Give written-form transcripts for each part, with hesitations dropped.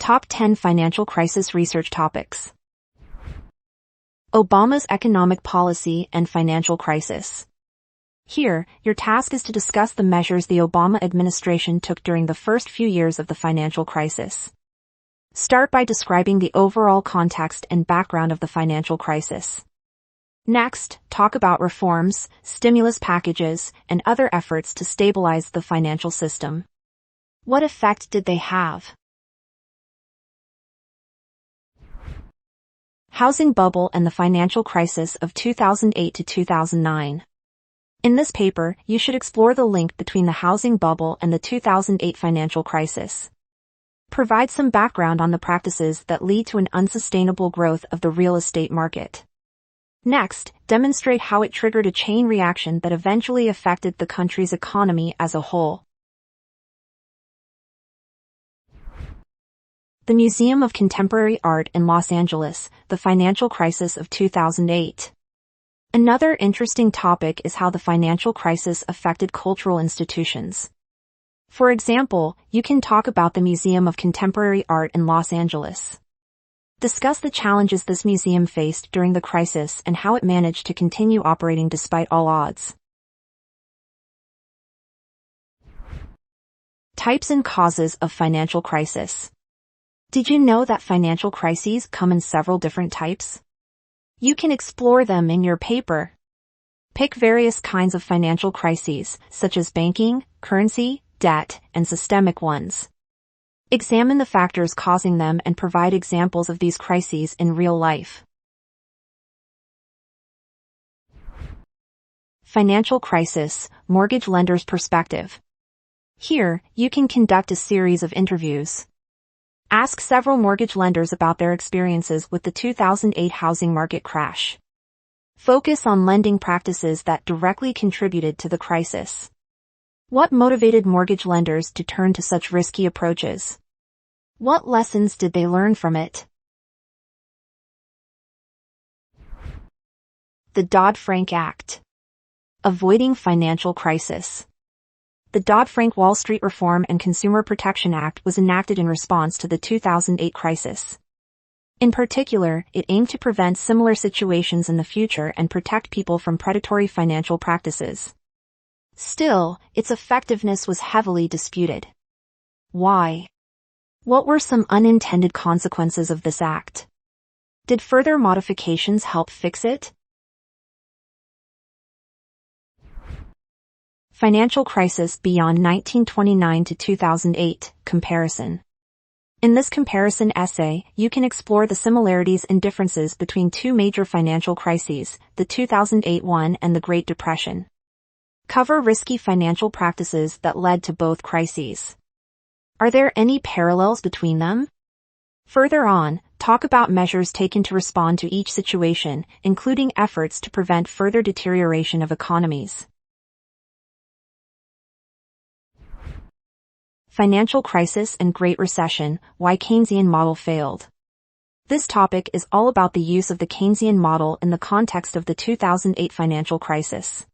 Top 10 Financial Crisis Research Topics. Obama's Economic Policy and Financial Crisis. Here, your task is to discuss the measures the Obama administration took during the first few years of the financial crisis. Start by describing the overall context and background of the financial crisis. Next, talk about reforms, stimulus packages, and other efforts to stabilize the financial system. What effect did they have? Housing bubble and the financial crisis of 2008 to 2009. In this paper, you should explore the link between the housing bubble and the 2008 financial crisis. Provide some background on the practices that lead to an unsustainable growth of the real estate market. Next, demonstrate how it triggered a chain reaction that eventually affected the country's economy as a whole. The Museum of Contemporary Art in Los Angeles, the financial crisis of 2008. Another interesting topic is how the financial crisis affected cultural institutions. For example, you can talk about the Museum of Contemporary Art in Los Angeles. Discuss the challenges this museum faced during the crisis and how it managed to continue operating despite all odds. Types and causes of financial crisis. Did you know that financial crises come in several different types? You can explore them in your paper. Pick various kinds of financial crises, such as banking, currency, debt, and systemic ones. Examine the factors causing them and provide examples of these crises in real life. Financial crisis, mortgage lender's perspective. Here, you can conduct a series of interviews. Ask several mortgage lenders about their experiences with the 2008 housing market crash. Focus on lending practices that directly contributed to the crisis. What motivated mortgage lenders to turn to such risky approaches? What lessons did they learn from it? The Dodd-Frank Act. Avoiding financial crisis. The Dodd-Frank Wall Street Reform and Consumer Protection Act was enacted in response to the 2008 crisis. In particular, it aimed to prevent similar situations in the future and protect people from predatory financial practices. Still, its effectiveness was heavily disputed. Why? What were some unintended consequences of this act? Did further modifications help fix it? Financial crisis beyond 1929 to 2008, comparison. In this comparison essay, you can explore the similarities and differences between two major financial crises, the 2008 one and the Great Depression. Cover risky financial practices that led to both crises. Are there any parallels between them? Further on, talk about measures taken to respond to each situation, including efforts to prevent further deterioration of economies. Financial crisis and Great Recession, why Keynesian model failed. This topic is all about the use of the Keynesian model in the context of the 2008 financial crisis.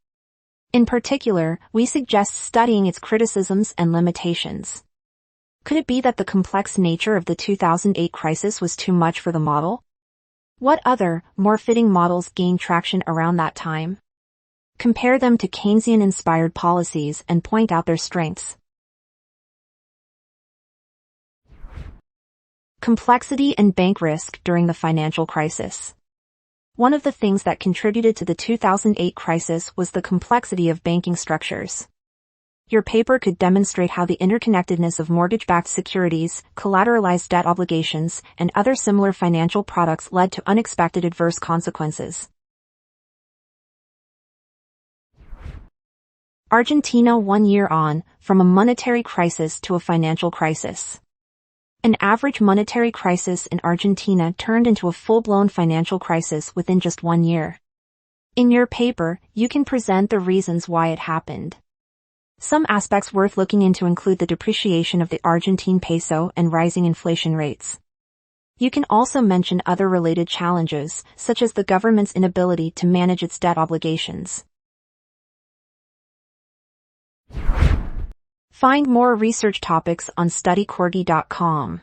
In particular, we suggest studying its criticisms and limitations. Could it be that the complex nature of the 2008 crisis was too much for the model? What other, more fitting models gained traction around that time? Compare them to Keynesian-inspired policies and point out their strengths. Complexity and bank risk during the financial crisis. One of the things that contributed to the 2008 crisis was the complexity of banking structures. Your paper could demonstrate how the interconnectedness of mortgage-backed securities, collateralized debt obligations, and other similar financial products led to unexpected adverse consequences. Argentina 1 year on, from a monetary crisis to a financial crisis. An average monetary crisis in Argentina turned into a full-blown financial crisis within just 1 year. In your paper, you can present the reasons why it happened. Some aspects worth looking into include the depreciation of the Argentine peso and rising inflation rates. You can also mention other related challenges, such as the government's inability to manage its debt obligations. Find more research topics on studycorgi.com.